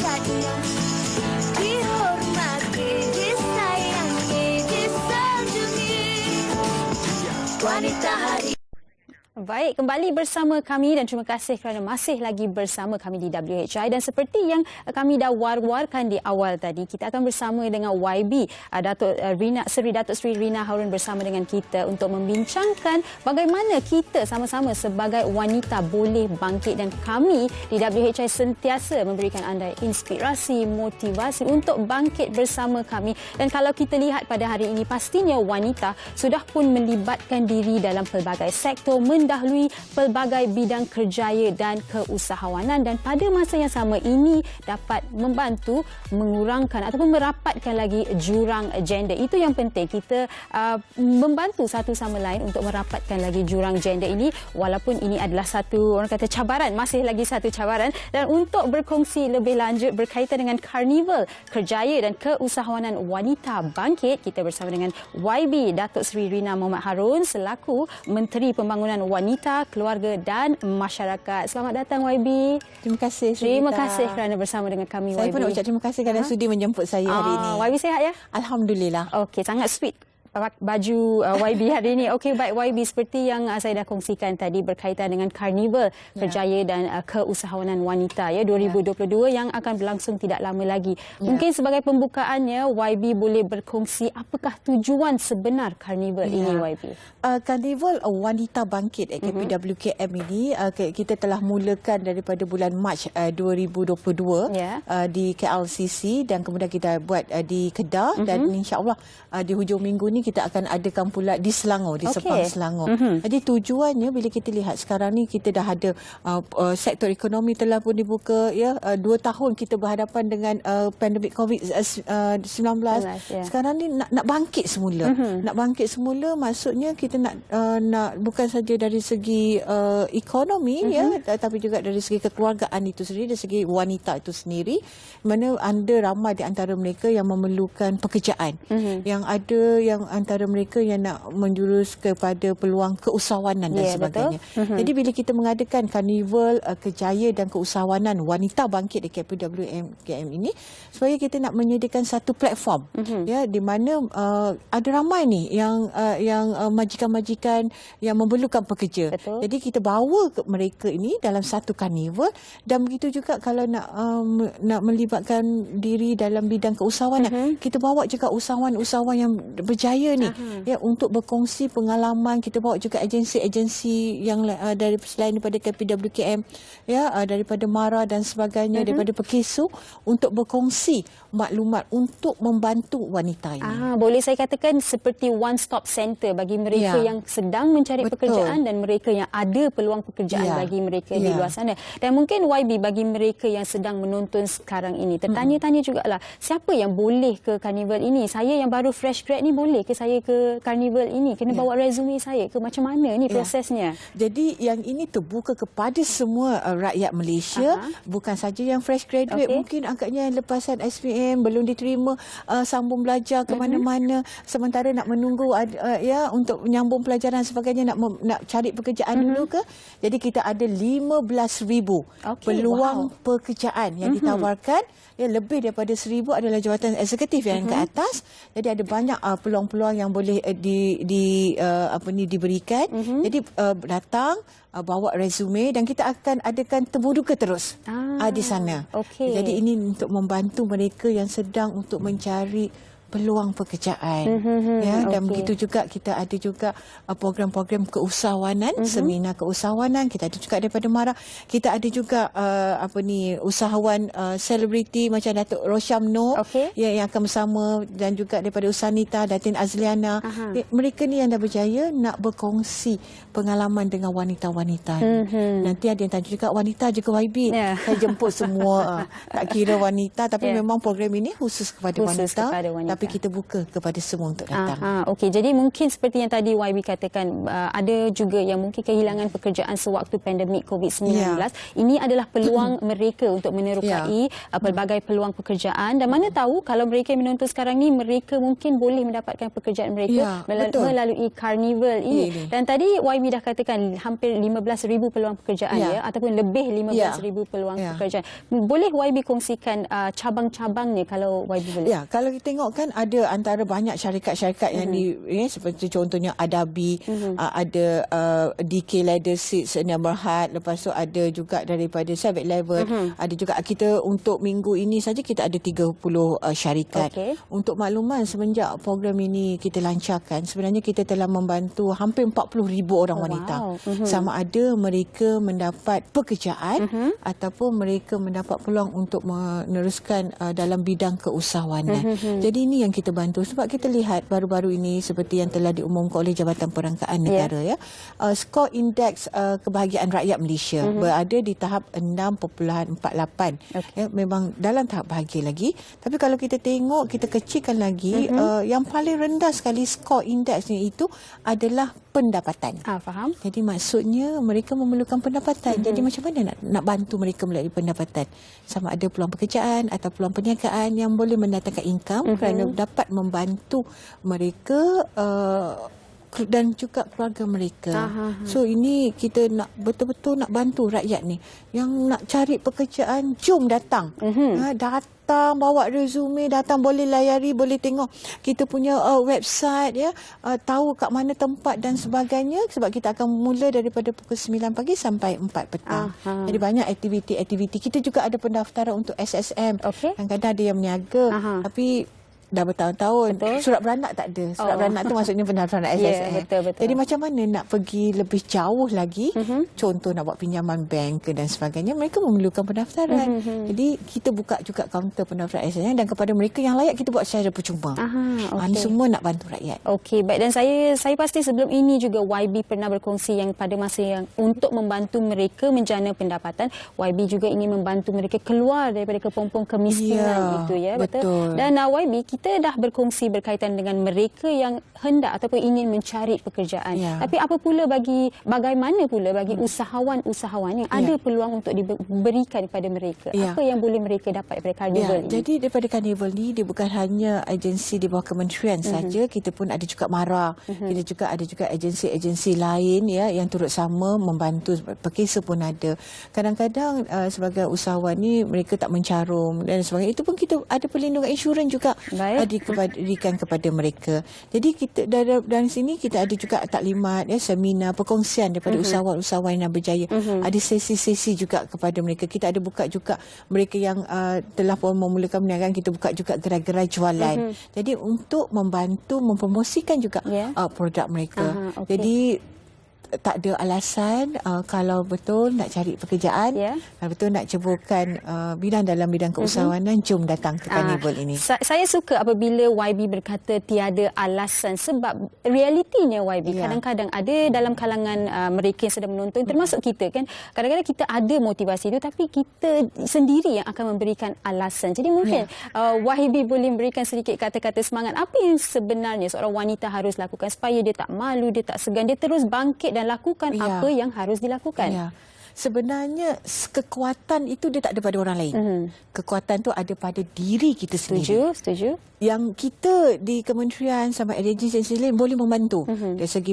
saja. Dihormati, disayangi, disanjungi. Wanita hari. Baik, kembali bersama kami dan terima kasih kerana masih lagi bersama kami di WHI. Dan seperti yang kami dah war-warkan di awal tadi, kita akan bersama dengan YB, Seri Datuk Seri Rina Harun bersama dengan kita untuk membincangkan bagaimana kita sama-sama sebagai wanita boleh bangkit, dan kami di WHI sentiasa memberikan anda inspirasi, motivasi untuk bangkit bersama kami. Dan kalau kita lihat pada hari ini, pastinya wanita sudah pun melibatkan diri dalam pelbagai sektor, mendahului pelbagai bidang kerjaya dan keusahawanan, dan pada masa yang sama ini dapat membantu mengurangkan ataupun merapatkan lagi jurang gender. Itu yang penting, kita membantu satu sama lain untuk merapatkan lagi jurang gender ini, walaupun ini adalah satu, orang kata, cabaran, masih lagi satu cabaran. Dan untuk berkongsi lebih lanjut berkaitan dengan Karnival Kerjaya dan Keusahawanan Wanita Bangkit, kita bersama dengan YB Datuk Seri Rina Mohamad Harun selaku Menteri Pembangunan Wanita, Keluarga dan Masyarakat. Selamat datang YB. Terima kasih. Terima kasih kerana bersama dengan kami, Saya YB. pun nak ucap terima kasih kerana sudi menjemput saya hari ini. YB sihat ya? Alhamdulillah. Okey, sangat sweet baju YB hari ini. Okey, baik YB, seperti yang saya dah kongsikan tadi berkaitan dengan Karnival Kerjaya dan Keusahawanan Wanita 2022 yang akan berlangsung tidak lama lagi. Mungkin sebagai pembukaannya YB boleh berkongsi apakah tujuan sebenar Karnival ini, YB? Karnival Wanita Bangkit KPWKM ini kita telah mulakan daripada bulan Mac 2022 di KLCC, dan kemudian kita buat di Kedah, dan insya-Allah di hujung minggu ni kita akan adakan pula di Selangor, di Sepang, Selangor. Jadi tujuannya, bila kita lihat sekarang ni kita dah ada sektor ekonomi telah pun dibuka 2 tahun kita berhadapan dengan pandemik COVID-19. Sekarang ni nak bangkit semula. Nak bangkit semula maksudnya kita nak bukan saja dari segi ekonomi tapi juga dari segi kekeluargaan itu sendiri, dari segi wanita itu sendiri, mana ada ramai di antara mereka yang memerlukan pekerjaan. Yang ada yang antara mereka yang nak menjurus kepada peluang keusahawanan dan sebagainya. Jadi bila kita mengadakan Karnival Kerjaya dan Keusahawanan Wanita Bangkit di KPWKM ini, supaya kita nak menyediakan satu platform di mana ada ramai ni yang majikan-majikan yang memerlukan pekerja. Jadi kita bawa mereka ini dalam satu karnival, dan begitu juga kalau nak melibatkan diri dalam bidang keusahawanan, kita bawa juga usahawan-usahawan yang berjaya ni untuk berkongsi pengalaman. Kita bawa juga agensi-agensi yang dari selain daripada KPWKM daripada MARA dan sebagainya, daripada Perkesu, untuk berkongsi maklumat untuk membantu wanita ini. Boleh saya katakan seperti one stop center bagi mereka yang sedang mencari pekerjaan dan mereka yang ada peluang pekerjaan bagi mereka di luar sana. Dan mungkin YB, bagi mereka yang sedang menonton sekarang ini, tertanya-tanya jugalah, siapa yang boleh ke karnival ini? Saya yang baru fresh grad ni, boleh ke saya ke karnival ini? Kena bawa resume saya ke? Macam mana ni prosesnya? Jadi yang ini terbuka kepada semua rakyat Malaysia, bukan saja yang fresh graduate. Mungkin agaknya lepasan SPM belum diterima, sambung belajar ke mana-mana, sementara nak menunggu untuk menyambung pelajaran sebagainya, nak cari pekerjaan dulu ke. Jadi kita ada 15,000 peluang pekerjaan yang ditawarkan. Lebih daripada 1,000 adalah jawatan eksekutif yang ke atas. Jadi ada banyak peluang-peluang yang boleh diberikan. Jadi datang, bawa resume, dan kita akan adakan temu duka terus di sana. Jadi ini untuk membantu mereka yang sedang untuk mencari peluang pekerjaan. Dan begitu juga kita ada juga program-program keusahawanan, seminar keusahawanan. Kita ada juga daripada MARA. Kita ada juga usahawan selebriti macam Datuk Rosyam Noor yang akan bersama, dan juga daripada Usanita, Datin Azliana. Mereka ni yang dah berjaya nak berkongsi pengalaman dengan wanita-wanita. Nanti ada yang tanya juga, wanita juga YB. Saya jemput semua, tak kira wanita, tapi memang program ini khusus kepada wanita. tapi kita buka kepada semua untuk datang. Okey, jadi mungkin seperti yang tadi YB katakan, ada juga yang mungkin kehilangan pekerjaan sewaktu pandemik COVID-19. Ini adalah peluang mereka untuk menerokai pelbagai peluang pekerjaan, dan mana tahu kalau mereka yang menonton sekarang ni, mereka mungkin boleh mendapatkan pekerjaan mereka melalui Carnival ini. Dan tadi YB dah katakan hampir 15,000 peluang pekerjaan ataupun lebih 15,000 peluang pekerjaan. Boleh YB kongsikan cabang-cabangnya kalau YB boleh? Ya, kalau kita tengok kan ada antara banyak syarikat-syarikat yang seperti contohnya Adabi, ada DK Leather Seats, Berhad, lepas tu ada juga daripada 7-Eleven, ada juga kita untuk minggu ini saja kita ada 30 syarikat. Untuk makluman, semenjak program ini kita lancarkan, sebenarnya kita telah membantu hampir 40,000 orang wanita. Sama ada mereka mendapat pekerjaan ataupun mereka mendapat peluang untuk meneruskan dalam bidang keusahawanan. Jadi ini yang kita bantu, sebab kita lihat baru-baru ini seperti yang telah diumumkan oleh Jabatan Perangkaan Negara, skor indeks kebahagiaan rakyat Malaysia berada di tahap 6.48. Memang dalam tahap bahagia lagi, tapi kalau kita tengok, kita kecilkan lagi, yang paling rendah sekali skor indeksnya itu adalah pendapatan. Faham. Jadi maksudnya mereka memerlukan pendapatan. Jadi macam mana nak bantu mereka melalui pendapatan? Sama ada peluang pekerjaan atau peluang perniagaan yang boleh mendatangkan income kerana dapat membantu mereka dan juga keluarga mereka. So ini kita nak betul-betul nak bantu rakyat ni. Yang nak cari pekerjaan, jom datang. Datang, bawa resume, datang, boleh layari, boleh tengok kita punya website, tahu kat mana tempat dan sebagainya, sebab kita akan mula daripada pukul 9 pagi sampai 4 petang. Jadi banyak aktiviti-aktiviti. Kita juga ada pendaftaran untuk SSM. Kadang-kadang ada yang meniaga, tapi dah bertahun-tahun surat beranak tak ada. Surat beranak tu maksudnya pendaftaran SSM. Jadi macam mana nak pergi lebih jauh lagi, contoh nak buat pinjaman bank dan sebagainya, mereka memerlukan pendaftaran. Jadi kita buka juga kaunter pendaftaran SSM, dan kepada mereka yang layak kita buat secara percuma. Ini semua nak bantu rakyat. Okey, baik. Dan saya pasti sebelum ini juga YB pernah berkongsi yang pada masa yang untuk membantu mereka menjana pendapatan, YB juga ingin membantu mereka keluar daripada kepompong kemiskinan itu, betul. Dan YB, kita dah berkongsi berkaitan dengan mereka yang hendak ataupun ingin mencari pekerjaan. Tapi bagaimana pula bagi usahawan-usahawan yang ada peluang untuk diberikan kepada mereka? Apa yang boleh mereka dapat daripada Carnival ini? Jadi daripada Carnival ni, dia bukan hanya agensi di bawah kementerian saja, kita pun ada juga MARA. Kita juga ada juga agensi-agensi lain yang turut sama membantu. Pekesa pun ada. Kadang-kadang sebagai usahawan ni mereka tak mencarum dan sebagainya. Itu pun kita ada perlindungan insurans juga diberikan kepada mereka. Jadi kita dari sini kita ada juga taklimat, seminar, perkongsian daripada usahawan-usahawan yang berjaya. Ada sesi-sesi juga kepada mereka. Kita ada buka juga mereka yang telah pun memulakan perniagaan, kita buka juga gerai-gerai jualan. Jadi untuk membantu mempromosikan juga produk mereka. Jadi tak ada alasan kalau betul nak cari pekerjaan, kalau betul nak ceburkan bidang dalam bidang keusahawanan, jom datang ke Carnival ini. Saya suka apabila YB berkata tiada alasan, sebab realitinya YB kadang-kadang ada dalam kalangan mereka yang sedang menonton, termasuk kita kan, kadang-kadang kita ada motivasi itu tapi kita sendiri yang akan memberikan alasan. Jadi mungkin YB boleh memberikan sedikit kata-kata semangat apa yang sebenarnya seorang wanita harus lakukan supaya dia tak malu, dia tak segan, dia terus bangkit dan lakukan apa yang harus dilakukan. Sebenarnya kekuatan itu dia tak ada pada orang lain. Kekuatan tu ada pada diri kita sendiri. Setuju. Yang kita di kementerian sama agensi lain boleh membantu dari segi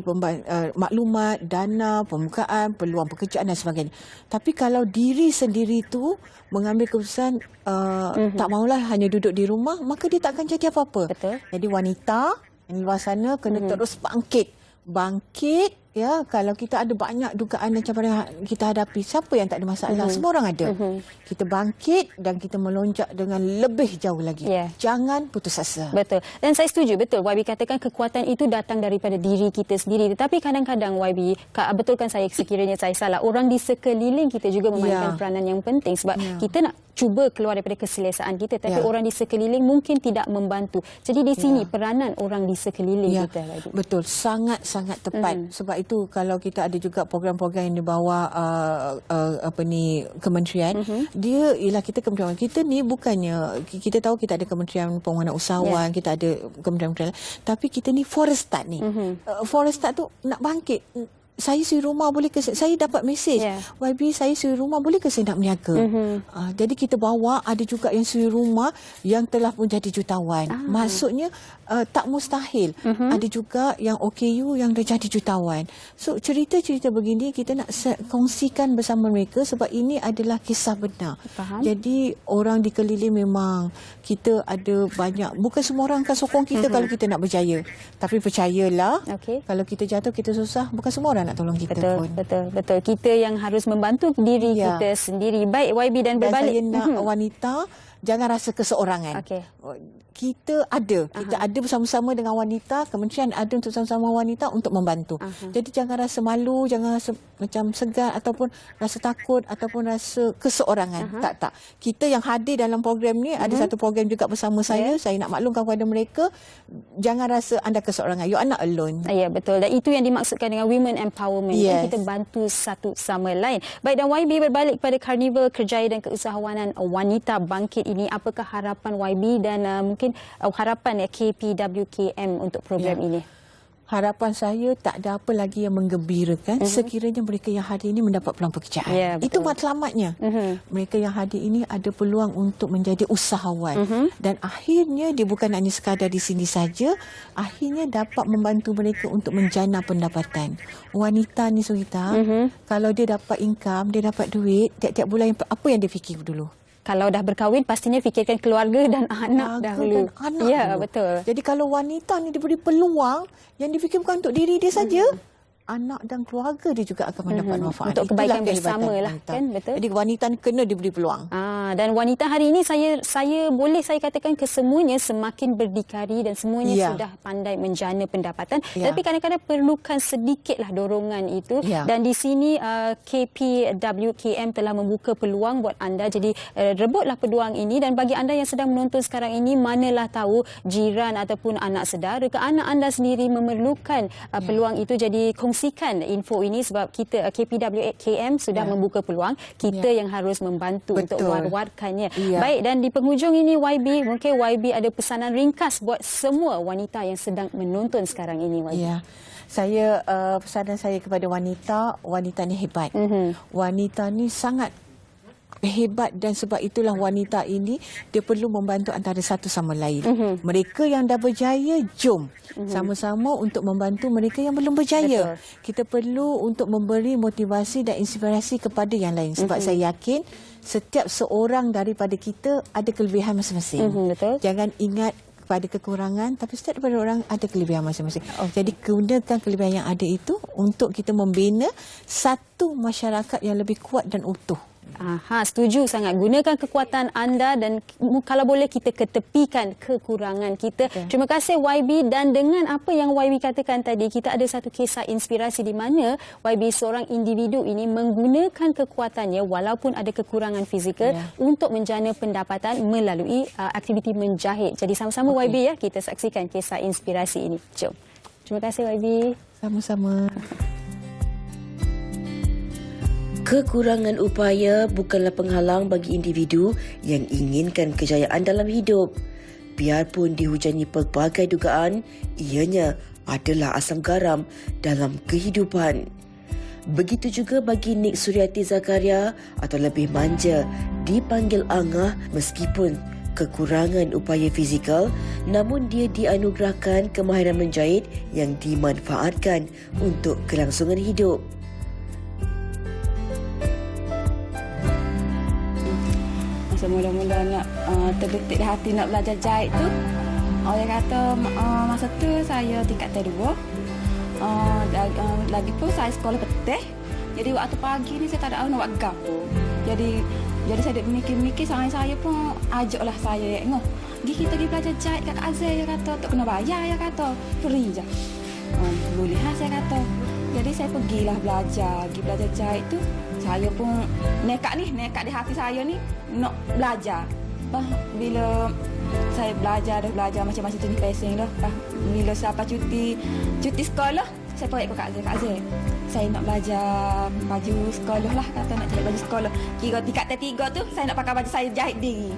maklumat, dana, pembukaan, peluang pekerjaan dan sebagainya. Tapi kalau diri sendiri tu mengambil keputusan tak maulah hanya duduk di rumah, maka dia tak akan jadi apa-apa. Jadi wanita di luar sana kena terus bangkit, kalau kita ada banyak dugaan dan cabaran yang kita hadapi, siapa yang tak ada masalah? Semua orang ada. Kita bangkit dan kita melonjak dengan lebih jauh lagi. Jangan putus asa. Betul. Dan saya setuju, betul. YB katakan kekuatan itu datang daripada diri kita sendiri. Tetapi kadang-kadang YB, betulkan saya sekiranya saya salah, orang di sekeliling kita juga memainkan peranan yang penting. Sebab kita nak cuba keluar daripada keselesaan kita, tapi orang di sekeliling mungkin tidak membantu. Jadi di sini peranan orang di sekeliling kita. Betul, sangat-sangat tepat. Sebab itu kalau kita ada juga program-program yang di bawah kementerian, dia ialah kita kementerian. Kita ni bukannya, kita tahu kita ada Kementerian Pembangunan Usahawan, kita ada kementerian, tapi kita ni Forestat ni. Forestat tu nak bangkit. Saya suri rumah boleh ke saya dapat mesej YB saya suri rumah boleh ke saya nak berniaga. Jadi kita bawa ada juga yang suri rumah yang telah pun jadi jutawan. Maksudnya tak mustahil. Ada juga yang OKU yang dah jadi jutawan. So cerita-cerita begini kita nak kongsikan bersama mereka sebab ini adalah kisah benar. Jadi orang dikeliling memang kita ada banyak, bukan semua orang akan sokong kita kalau kita nak berjaya. Tapi percayalah kalau kita jatuh kita susah, bukan semua orang nak tolong kita pun. Betul. Kita yang harus membantu diri kita sendiri. Baik YB dan berbalik. Dan saya nak wanita jangan rasa keseorangan. Kita ada bersama-sama dengan wanita, kementerian ada untuk bersama-sama wanita untuk membantu. Jadi jangan rasa malu, jangan rasa macam segan ataupun rasa takut ataupun rasa keseorangan. Tak. Kita yang hadir dalam program ni, ada satu program juga bersama saya nak maklumkan kepada mereka, jangan rasa anda keseorangan. You are not alone. Ya, betul. Dan itu yang dimaksudkan dengan women empowerment. Kita bantu satu sama lain. Baik, dan YB berbalik pada Karnival Kerjaya dan Keusahawanan Wanita Bangkit ini, apakah harapan YB dan mungkin harapan KPWKM untuk program ini? Harapan saya tak ada apa lagi yang menggembirakan sekiranya mereka yang hadir ini mendapat peluang pekerjaan. Itu matlamatnya. Mereka yang hadir ini ada peluang untuk menjadi usahawan. Dan akhirnya dia bukan hanya sekadar di sini saja, akhirnya dapat membantu mereka untuk menjana pendapatan. Wanita ni Surita, kalau dia dapat income, dia dapat duit, tiap-tiap bulan apa yang dia fikir dulu? Kalau dah berkahwin, pastinya fikirkan keluarga dan anak dahulu. Dulu. Betul. Jadi kalau wanita ni diberi peluang, yang difikir bukan untuk diri dia saja, anak dan keluarga dia juga akan mendapat manfaat. Untuk kebaikan bersama lah, kan? Betul. Jadi wanita ni kena diberi peluang. Dan wanita hari ini saya katakan kesemuanya semakin berdikari dan semuanya sudah pandai menjana pendapatan. Tapi kadang-kadang perlukan sedikitlah dorongan itu. Dan di sini KPWKM telah membuka peluang buat anda. Jadi rebutlah peluang ini, dan bagi anda yang sedang menonton sekarang ini, manalah tahu jiran ataupun anak saudara ke anak anda sendiri memerlukan peluang itu. Jadi kongsikan info ini sebab kita KPWKM sudah membuka peluang. Kita yang harus membantu untuk war-warkannya. Baik, dan di penghujung ini YB, mungkin YB ada pesanan ringkas buat semua wanita yang sedang menonton sekarang ini YB. Saya pesanan saya kepada wanita ni hebat. Wanita ni sangat hebat dan sebab itulah wanita ini dia perlu membantu antara satu sama lain. Mereka yang dah berjaya, jom sama-sama untuk membantu mereka yang belum berjaya. Kita perlu untuk memberi motivasi dan inspirasi kepada yang lain sebab saya yakin setiap seorang daripada kita ada kelebihan masing-masing. Jangan ingat pada kekurangan, tapi setiap daripada orang ada kelebihan masing-masing. Jadi gunakan kelebihan yang ada itu untuk kita membina satu masyarakat yang lebih kuat dan utuh. Setuju sangat. Gunakan kekuatan anda dan kalau boleh kita ketepikan kekurangan kita. Terima kasih YB, dan dengan apa yang YB katakan tadi, kita ada satu kisah inspirasi di mana YB seorang individu ini menggunakan kekuatannya walaupun ada kekurangan fizikal untuk menjana pendapatan melalui aktiviti menjahit. Jadi sama-sama YB kita saksikan kisah inspirasi ini. Jom. Terima kasih YB. Sama-sama. Kekurangan upaya bukanlah penghalang bagi individu yang inginkan kejayaan dalam hidup. Biarpun dihujani pelbagai dugaan, ianya adalah asam garam dalam kehidupan. Begitu juga bagi Nik Suryati Zakaria atau lebih manja dipanggil Angah, meskipun kekurangan upaya fizikal, namun dia dianugerahkan kemahiran menjahit yang dimanfaatkan untuk kelangsungan hidup. Mula-mula nak terbetik di hati nak belajar jahit tu, orang kata masa tu saya tingkat T2, lagi pun saya sekolah petih. Jadi waktu pagi ni saya tak ada nak buat gapo. Jadi saya mikir-mikir, saya pun ajaklah saya kita pergi belajar jahit kat Azhar, dia kata tak kena bayar, dia kata free je. Boleh saya kata. Jadi saya pergi belajar jahit tu. Saya pun nekat di hati saya ni nak belajar. Bila saya belajar macam-macam jenis passion dah. Bila siapa cuti sekolah, saya pergi ke Kak Zee. Saya nak belajar baju sekolah lah, kata nak jahit baju sekolah. Kira tingkat T3 tu, saya nak pakai baju saya jahit diri.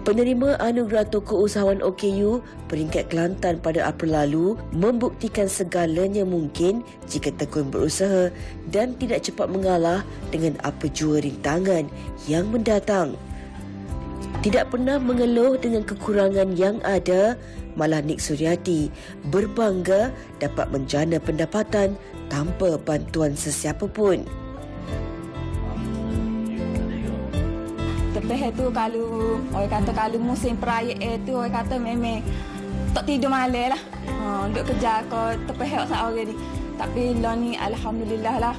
Penerima anugerah Tokoh Usahawan OKU peringkat Kelantan pada April lalu membuktikan segalanya mungkin jika tekun berusaha dan tidak cepat mengalah dengan apa jua rintangan yang mendatang. Tidak pernah mengeluh dengan kekurangan yang ada, malah Nik Suryati berbangga dapat menjana pendapatan tanpa bantuan sesiapa pun. Tepeh tu kalau orang kata kalau musim perayaan tu orang kata memang tak tidur malam lah. Duduk kerja ke tepeh seorang ni. Tapi lah ni alhamdulillah lah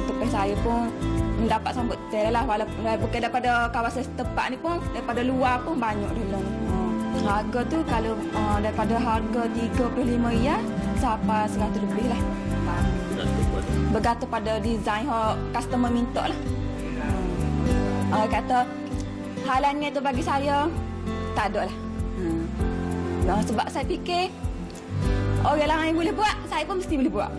tepeh saya pun mendapat sambut tel lah, walaupun bukan daripada kawasan setempat ni pun, daripada luar pun banyak dulu. Harga tu kalau daripada harga RM35 sampai RM100 lebih lah. Bergantung pada design customer minta lah. Kata halannya tu bagi saya tak ada lah. Sebab saya fikir orang lain boleh buat, saya pun mesti boleh buat.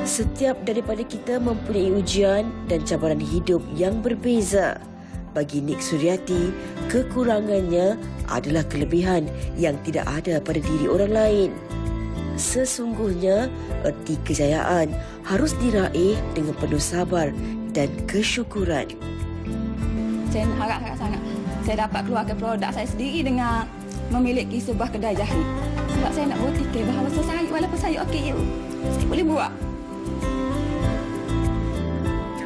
Setiap daripada kita mempunyai ujian dan cabaran hidup yang berbeza. Bagi Nik Suryati, kekurangannya adalah kelebihan yang tidak ada pada diri orang lain. Sesungguhnya, erti kejayaan harus diraih dengan penuh sabar dan kesyukuran. Saya harap sangat saya dapat keluarkan produk saya sendiri dengan memiliki sebuah kedai jahit. Sebab saya nak buktikan bahawa saya, walaupun saya OKU, saya boleh buat.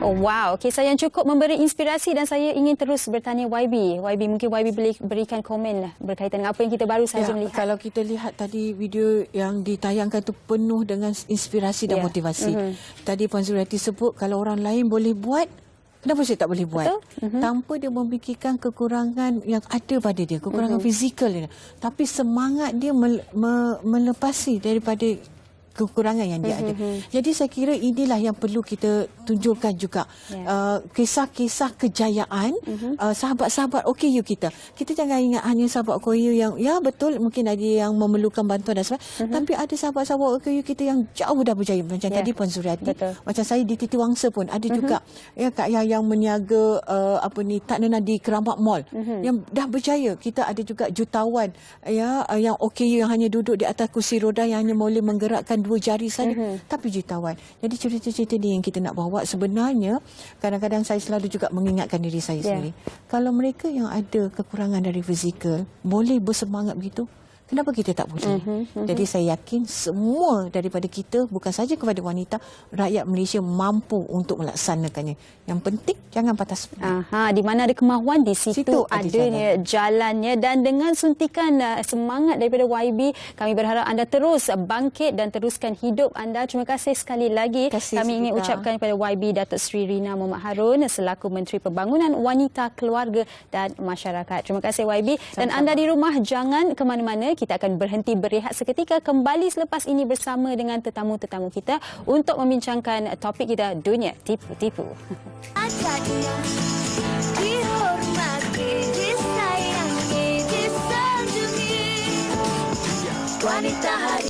Oh, wow, kisah yang cukup memberi inspirasi dan saya ingin terus bertanya YB. Mungkin YB boleh berikan komen berkaitan dengan apa yang kita baru saja melihat. Kalau kita lihat tadi video yang ditayangkan tu penuh dengan inspirasi dan motivasi. Tadi Puan Suryati sebut kalau orang lain boleh buat, kenapa saya tak boleh buat? Tanpa dia memikirkan kekurangan yang ada pada dia, kekurangan fizikal dia. Tapi semangat dia melepasi daripada kekurangan yang dia ada. Jadi saya kira inilah yang perlu kita tunjukkan juga. Kisah-kisah kejayaan sahabat-sahabat OKU kita. Kita jangan ingat hanya sahabat OKU yang betul mungkin ada yang memerlukan bantuan dan sebagainya. Tapi ada sahabat-sahabat OKU kita yang jauh dah berjaya. Macam tadi Puan Suryati. Macam saya di Titiwangsa pun ada juga Kak yang meniaga tak nena di Keramat Mall yang dah berjaya. Kita ada juga jutawan yang OKU yang hanya duduk di atas kursi roda yang hanya boleh menggerakkan 2 jari saja, tapi jutawan. Jadi cerita-cerita ni yang kita nak bawa. Sebenarnya kadang-kadang saya selalu juga mengingatkan diri saya sendiri. Kalau mereka yang ada kekurangan dari fizikal boleh bersemangat begitu, kenapa kita tak boleh? Jadi saya yakin semua daripada kita, bukan saja kepada wanita, rakyat Malaysia mampu untuk melaksanakannya. Yang penting jangan patah semangat. Di mana ada kemahuan, di situ ada jalannya. Dan dengan suntikan semangat daripada YB, kami berharap anda terus bangkit dan teruskan hidup anda. Terima kasih sekali lagi. Kami ingin ucapkan kepada YB Datuk Seri Rina Muhammad Harun selaku Menteri Pembangunan Wanita, Keluarga dan Masyarakat. Terima kasih YB. Dan anda di rumah jangan ke mana-mana. Kita akan berhenti berehat seketika, kembali selepas ini bersama dengan tetamu-tetamu kita untuk membincangkan topik kita, dunia tipu-tipu. Ajaknya dihormati, disayangi, disanjungi. Wanita hari